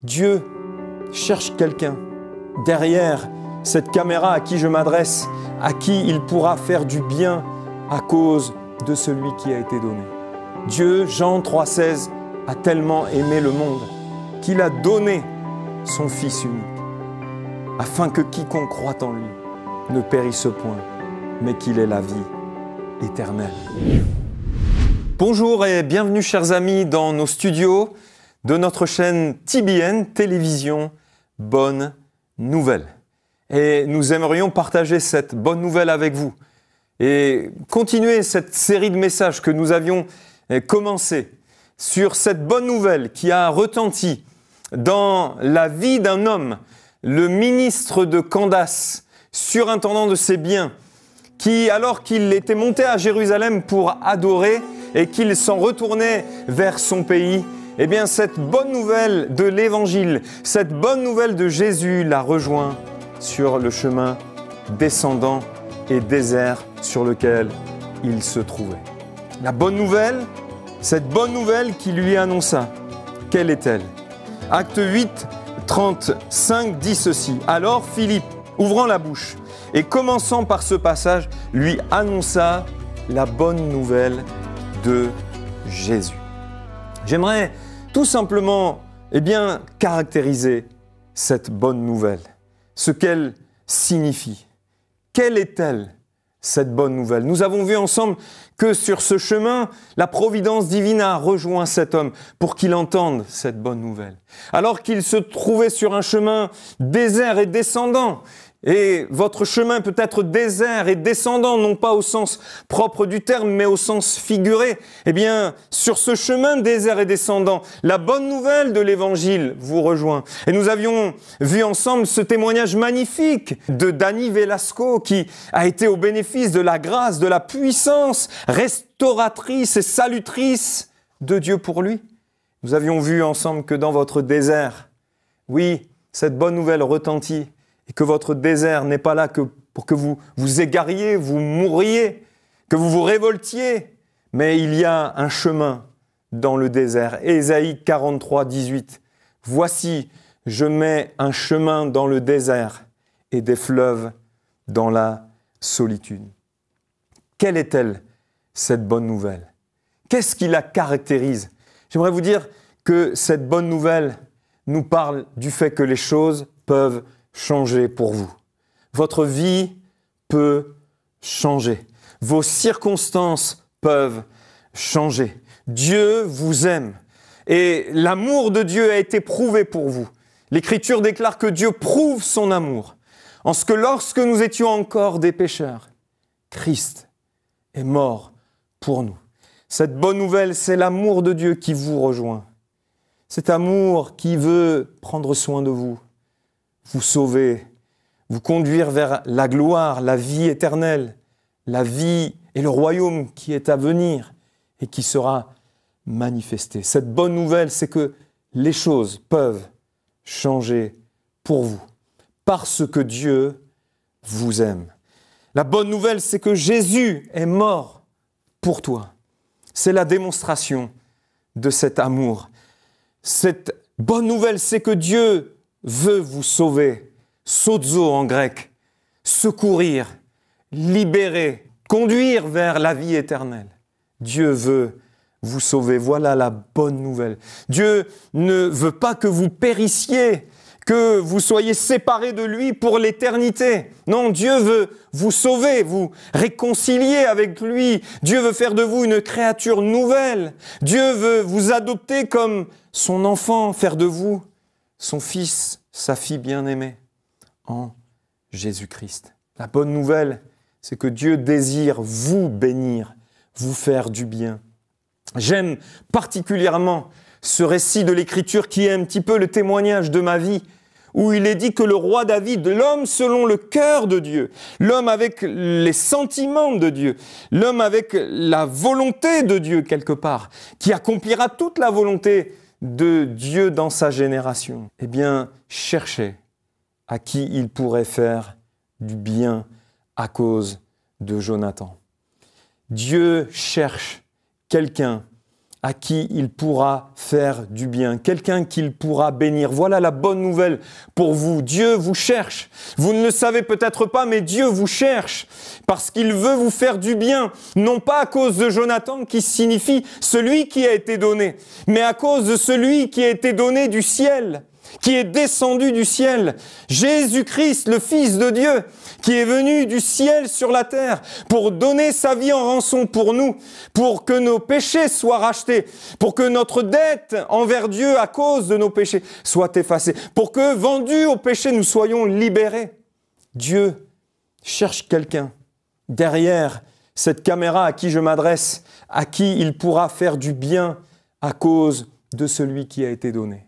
Dieu cherche quelqu'un derrière cette caméra à qui je m'adresse, à qui il pourra faire du bien à cause de celui qui a été donné. Dieu, Jean 3,16, a tellement aimé le monde qu'il a donné son Fils unique, afin que quiconque croit en lui ne périsse point, mais qu'il ait la vie éternelle. Bonjour et bienvenue chers amis dans nos studios de notre chaîne TBN, Télévision Bonne Nouvelle. Et nous aimerions partager cette bonne nouvelle avec vous et continuer cette série de messages que nous avions commencé sur cette bonne nouvelle qui a retenti dans la vie d'un homme, le ministre de Candace, surintendant de ses biens, qui, alors qu'il était monté à Jérusalem pour adorer et qu'il s'en retournait vers son pays, eh bien cette bonne nouvelle de l'Évangile, cette bonne nouvelle de Jésus l'a rejoint sur le chemin descendant et désert sur lequel il se trouvait. La bonne nouvelle, cette bonne nouvelle qui lui annonça, quelle est-elle ? Acte 8, 35 dit ceci. Alors Philippe, ouvrant la bouche et commençant par ce passage, lui annonça la bonne nouvelle de Jésus. J'aimerais tout simplement caractériser cette bonne nouvelle, ce qu'elle signifie. Quelle est-elle, cette bonne nouvelle ? Nous avons vu ensemble que sur ce chemin, la providence divine a rejoint cet homme pour qu'il entende cette bonne nouvelle. Alors qu'il se trouvait sur un chemin désert et descendant, et votre chemin peut être désert et descendant, non pas au sens propre du terme, mais au sens figuré. Eh bien, sur ce chemin désert et descendant, la bonne nouvelle de l'Évangile vous rejoint. Et nous avions vu ensemble ce témoignage magnifique de Dani Velasco qui a été au bénéfice de la grâce, de la puissance restauratrice et salutrice de Dieu pour lui. Nous avions vu ensemble que dans votre désert, oui, cette bonne nouvelle retentit. Et que votre désert n'est pas là que pour que vous vous égariez, vous mouriez, que vous vous révoltiez. Mais il y a un chemin dans le désert. Ésaïe 43, 18. Voici, je mets un chemin dans le désert et des fleuves dans la solitude. Quelle est-elle, cette bonne nouvelle ? Qu'est-ce qui la caractérise ? J'aimerais vous dire que cette bonne nouvelle nous parle du fait que les choses peuvent changer pour vous. Votre vie peut changer. Vos circonstances peuvent changer. Dieu vous aime. Et l'amour de Dieu a été prouvé pour vous. L'Écriture déclare que Dieu prouve son amour en ce que lorsque nous étions encore des pécheurs, Christ est mort pour nous. Cette bonne nouvelle, c'est l'amour de Dieu qui vous rejoint. Cet amour qui veut prendre soin de vous, vous sauver, vous conduire vers la gloire, la vie éternelle, la vie et le royaume qui est à venir et qui sera manifesté. Cette bonne nouvelle, c'est que les choses peuvent changer pour vous parce que Dieu vous aime. La bonne nouvelle, c'est que Jésus est mort pour toi. C'est la démonstration de cet amour. Cette bonne nouvelle, c'est que Dieu veut vous sauver, sozo en grec, secourir, libérer, conduire vers la vie éternelle. Dieu veut vous sauver, voilà la bonne nouvelle. Dieu ne veut pas que vous périssiez, que vous soyez séparés de lui pour l'éternité. Non, Dieu veut vous sauver, vous réconcilier avec lui. Dieu veut faire de vous une créature nouvelle. Dieu veut vous adopter comme son enfant, faire de vous son fils, sa fille bien-aimée, en Jésus-Christ. La bonne nouvelle, c'est que Dieu désire vous bénir, vous faire du bien. J'aime particulièrement ce récit de l'Écriture qui est un petit peu le témoignage de ma vie, où il est dit que le roi David, l'homme selon le cœur de Dieu, l'homme avec les sentiments de Dieu, l'homme avec la volonté de Dieu quelque part, qui accomplira toute la volonté de Dieu dans sa génération, eh bien, cherchez à qui il pourrait faire du bien à cause de Jonathan. Dieu cherche quelqu'un à qui il pourra faire du bien, quelqu'un qu'il pourra bénir. Voilà la bonne nouvelle pour vous. Dieu vous cherche. Vous ne le savez peut-être pas, mais Dieu vous cherche parce qu'il veut vous faire du bien, non pas à cause de Jonathan qui signifie celui qui a été donné, mais à cause de celui qui a été donné du ciel, qui est descendu du ciel, Jésus-Christ, le Fils de Dieu, qui est venu du ciel sur la terre pour donner sa vie en rançon pour nous, pour que nos péchés soient rachetés, pour que notre dette envers Dieu à cause de nos péchés soit effacée, pour que, vendus au péché, nous soyons libérés. Dieu cherche quelqu'un derrière cette caméra à qui je m'adresse, à qui il pourra faire du bien à cause de celui qui a été donné.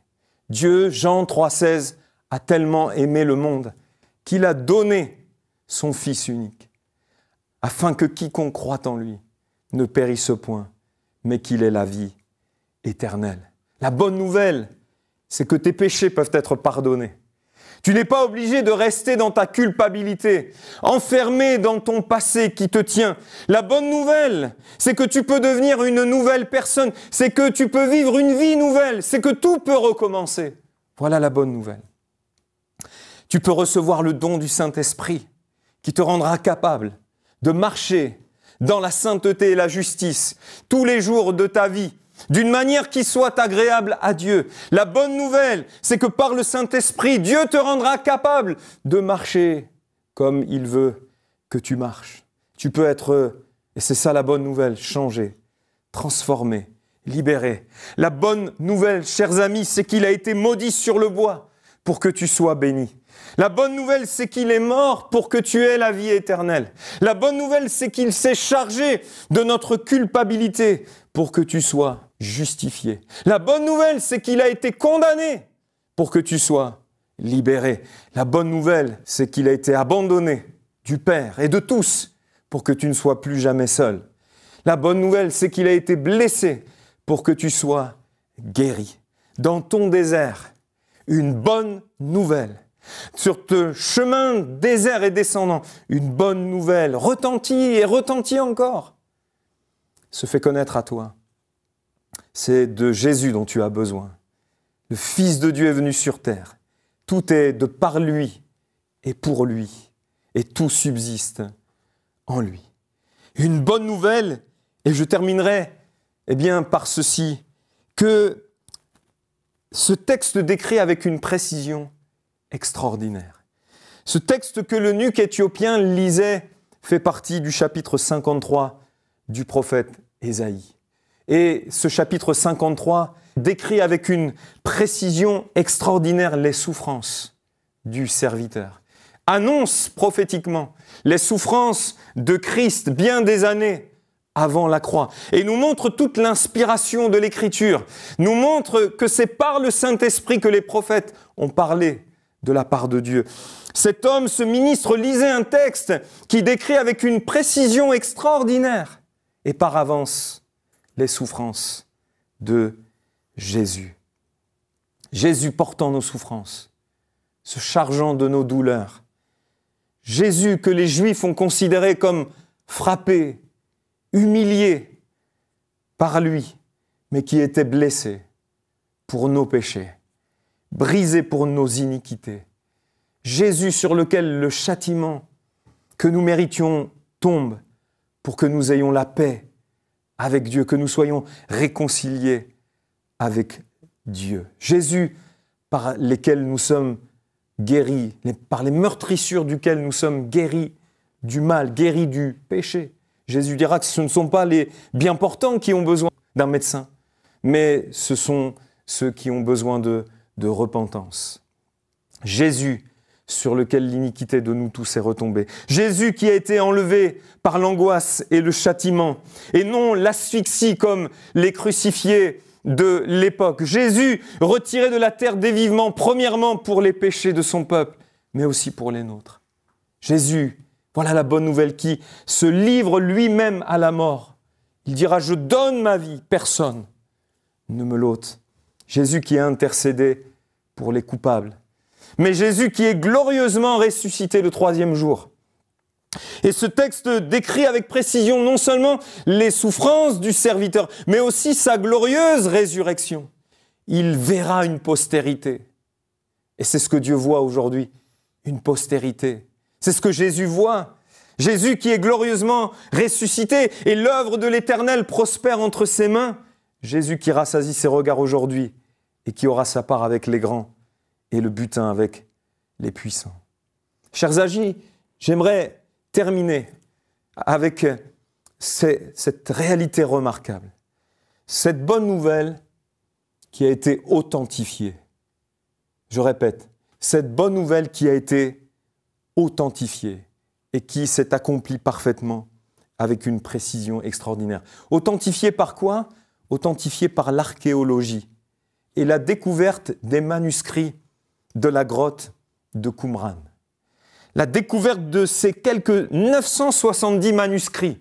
Dieu, Jean 3,16, a tellement aimé le monde qu'il a donné son Fils unique, afin que quiconque croit en lui ne périsse point, mais qu'il ait la vie éternelle. La bonne nouvelle, c'est que tes péchés peuvent être pardonnés. Tu n'es pas obligé de rester dans ta culpabilité, enfermé dans ton passé qui te tient. La bonne nouvelle, c'est que tu peux devenir une nouvelle personne, c'est que tu peux vivre une vie nouvelle, c'est que tout peut recommencer. Voilà la bonne nouvelle. Tu peux recevoir le don du Saint-Esprit qui te rendra capable de marcher dans la sainteté et la justice tous les jours de ta vie, d'une manière qui soit agréable à Dieu. La bonne nouvelle, c'est que par le Saint-Esprit, Dieu te rendra capable de marcher comme il veut que tu marches. Tu peux être, et c'est ça la bonne nouvelle, changé, transformé, libéré. La bonne nouvelle, chers amis, c'est qu'il a été maudit sur le bois pour que tu sois béni. La bonne nouvelle, c'est qu'il est mort pour que tu aies la vie éternelle. La bonne nouvelle, c'est qu'il s'est chargé de notre culpabilité pour que tu sois justifié. La bonne nouvelle, c'est qu'il a été condamné pour que tu sois libéré. La bonne nouvelle, c'est qu'il a été abandonné du Père et de tous pour que tu ne sois plus jamais seul. La bonne nouvelle, c'est qu'il a été blessé pour que tu sois guéri. Dans ton désert, une bonne nouvelle. Sur ce chemin désert et descendant, une bonne nouvelle retentit et retentit encore, se fait connaître à toi. C'est de Jésus dont tu as besoin. Le Fils de Dieu est venu sur terre. Tout est de par lui et pour lui, et tout subsiste en lui. Une bonne nouvelle, et je terminerai par ceci, que ce texte décrit avec une précision extraordinaire. Ce texte que l'eunuque éthiopien lisait fait partie du chapitre 53 du prophète Ésaïe. Et ce chapitre 53 décrit avec une précision extraordinaire les souffrances du serviteur. Annonce prophétiquement les souffrances de Christ bien des années avant la croix. Et nous montre toute l'inspiration de l'Écriture. Nous montre que c'est par le Saint-Esprit que les prophètes ont parlé de la part de Dieu. Cet homme, ce ministre, lisait un texte qui décrit avec une précision extraordinaire et par avance les souffrances de Jésus. Jésus portant nos souffrances, se chargeant de nos douleurs. Jésus que les Juifs ont considéré comme frappé, humilié par lui, mais qui était blessé pour nos péchés, brisé pour nos iniquités. Jésus sur lequel le châtiment que nous méritions tombe pour que nous ayons la paix avec Dieu, que nous soyons réconciliés avec Dieu. Jésus par lesquels nous sommes guéris, par les meurtrissures duquel nous sommes guéris du mal, guéris du péché. Jésus dira que ce ne sont pas les bien portants qui ont besoin d'un médecin, mais ce sont ceux qui ont besoin de repentance. Jésus sur lequel l'iniquité de nous tous est retombée. Jésus qui a été enlevé par l'angoisse et le châtiment, et non l'asphyxie comme les crucifiés de l'époque. Jésus retiré de la terre des vivants, premièrement pour les péchés de son peuple, mais aussi pour les nôtres. Jésus, voilà la bonne nouvelle, qui se livre lui-même à la mort. Il dira « Je donne ma vie, personne ne me l'ôte ». Jésus qui a intercédé pour les coupables. Mais Jésus qui est glorieusement ressuscité le 3e jour. Et ce texte décrit avec précision non seulement les souffrances du serviteur, mais aussi sa glorieuse résurrection. Il verra une postérité. Et c'est ce que Dieu voit aujourd'hui, une postérité. C'est ce que Jésus voit. Jésus qui est glorieusement ressuscité et l'œuvre de l'Éternel prospère entre ses mains. Jésus qui rassasie ses regards aujourd'hui et qui aura sa part avec les grands et le butin avec les puissants. Chers amis, j'aimerais terminer avec cette réalité remarquable, cette bonne nouvelle qui a été authentifiée. Je répète, cette bonne nouvelle qui a été authentifiée et qui s'est accomplie parfaitement avec une précision extraordinaire. Authentifiée par quoi ? Authentifiée par l'archéologie et la découverte des manuscrits de la grotte de Qumran. La découverte de ces quelques 970 manuscrits,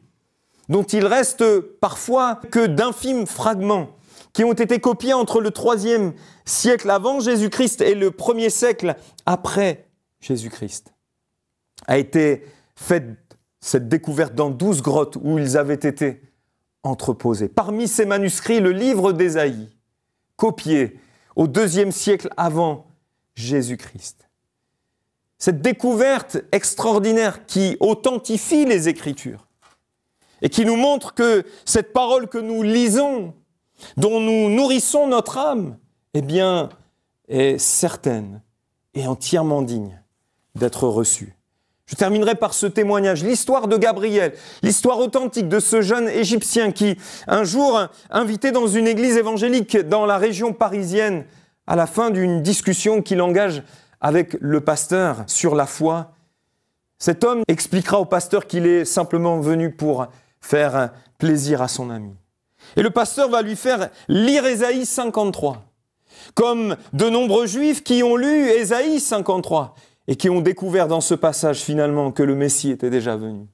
dont il reste parfois que d'infimes fragments, qui ont été copiés entre le 3e siècle avant Jésus-Christ et le 1er siècle après Jésus-Christ. A été faite cette découverte dans 12 grottes où ils avaient été entreposés. Parmi ces manuscrits, le livre d'Ésaïe, copié au 2e siècle avant Jésus-Christ. Cette découverte extraordinaire qui authentifie les Écritures et qui nous montre que cette parole que nous lisons, dont nous nourrissons notre âme, eh bien, est certaine et entièrement digne d'être reçue. Je terminerai par ce témoignage, l'histoire de Gabriel, l'histoire authentique de ce jeune Égyptien qui, un jour, invité dans une église évangélique dans la région parisienne, à la fin d'une discussion qu'il engage avec le pasteur sur la foi, cet homme expliquera au pasteur qu'il est simplement venu pour faire plaisir à son ami. Et le pasteur va lui faire lire Ésaïe 53, comme de nombreux juifs qui ont lu Ésaïe 53 et qui ont découvert dans ce passage finalement que le Messie était déjà venu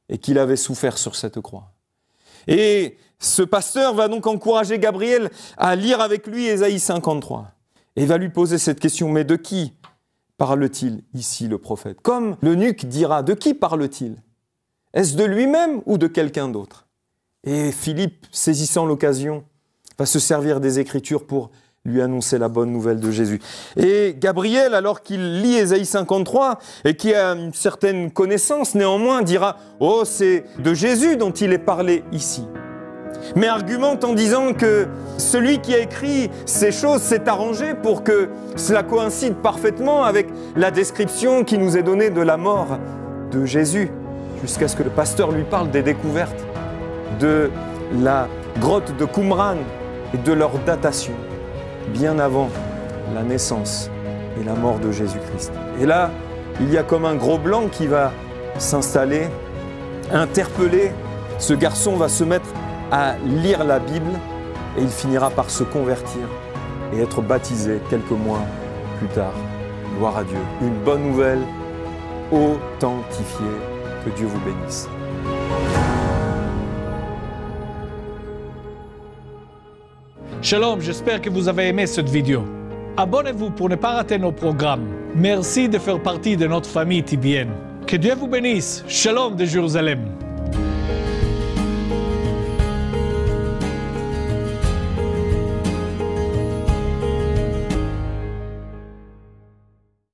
et qu'il avait souffert sur cette croix. Et ce pasteur va donc encourager Gabriel à lire avec lui Ésaïe 53 et va lui poser cette question, mais de qui parle-t-il ici le prophète ? Comme l'eunuque dira, de qui parle-t-il ? Est-ce de lui-même ou de quelqu'un d'autre ? Et Philippe, saisissant l'occasion, va se servir des Écritures pour lui annoncer la bonne nouvelle de Jésus. Et Gabriel, alors qu'il lit Ésaïe 53 et qui a une certaine connaissance néanmoins, dira « Oh, c'est de Jésus dont il est parlé ici ». Mais argumente en disant que celui qui a écrit ces choses s'est arrangé pour que cela coïncide parfaitement avec la description qui nous est donnée de la mort de Jésus, jusqu'à ce que le pasteur lui parle des découvertes de la grotte de Qumran et de leur datation, bien avant la naissance et la mort de Jésus-Christ. Et là, il y a comme un gros blanc qui va s'installer, interpeller. Ce garçon va se mettre à lire la Bible et il finira par se convertir et être baptisé quelques mois plus tard. Gloire à Dieu. Une bonne nouvelle authentifiée. Que Dieu vous bénisse. Shalom, j'espère que vous avez aimé cette vidéo. Abonnez-vous pour ne pas rater nos programmes. Merci de faire partie de notre famille TBN. Que Dieu vous bénisse. Shalom de Jérusalem.